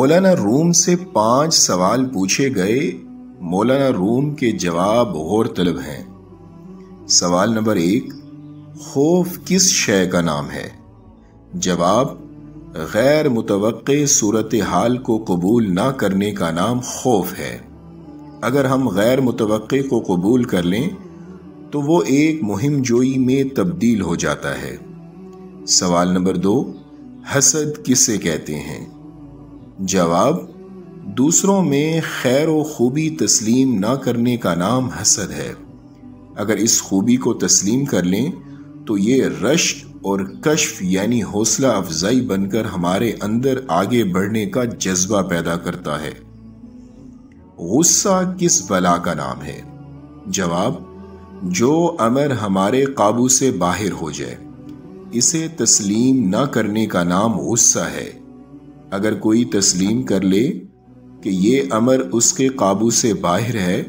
مولانا روم سے 5 سوال پوچھے گئے، مولانا روم کے جواب غور طلب ہیں۔ سوال نمبر 1، خوف کس شے کا نام ہے؟ جواب، غیر متوقع صورتحال کو قبول نہ کرنے کا نام خوف ہے۔ اگر ہم غیر متوقع کو قبول کر لیں تو وہ ایک مہم جوئی میں تبدیل ہو جاتا ہے۔ سوال نمبر 2، حسد کسے کہتے ہیں؟ جواب، دوسروں میں خیر و خوبی تسلیم نہ کرنے کا نام حسد ہے۔ اگر اس خوبی کو تسلیم کر لیں تو یہ رشک اور کشف یعنی حوصلہ افزائی بن کر ہمارے اندر آگے بڑھنے کا جذبہ پیدا کرتا ہے۔ غصہ کس بلا کا نام ہے؟ جواب، جو امر ہمارے قابو سے باہر ہو جائے، اسے تسلیم نہ کرنے کا نام غصہ ہے۔ اگر کوئی تسلیم کر لے کہ یہ امر اس کے قابو سے باہر ہے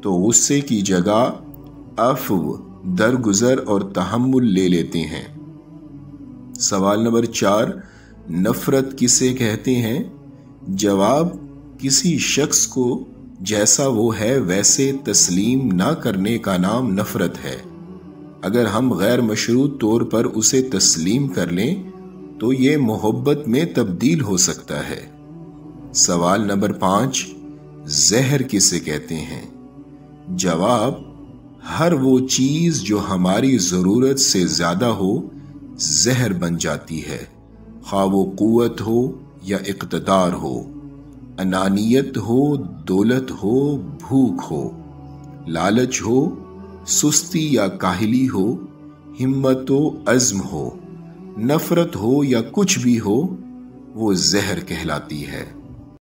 تو غصے کی جگہ عفو، درگزر اور تحمل لے لیتے ہیں۔ سوال نمبر 4، نفرت کسے کہتے ہیں؟ جواب، کسی شخص کو جیسا وہ ہے ویسے تسلیم نہ کرنے کا نام نفرت ہے۔ اگر ہم غیر مشروط طور پر اسے تسلیم کر لیں تو یہ محبت میں تبدیل ہو سکتا ہے۔ سوال نمبر 5، زہر کسے کہتے ہیں؟ جواب، ہر وہ چیز جو ہماری ضرورت سے زیادہ ہو زہر بن جاتی ہے، خواہ وہ قوت ہو یا اقتدار ہو، انانیت ہو، دولت ہو، بھوک ہو، لالچ ہو، سستی یا کاہلی ہو، ہمت و عزم ہو، نفرت ہو یا کچھ بھی ہو، وہ زہر کہلاتی ہے۔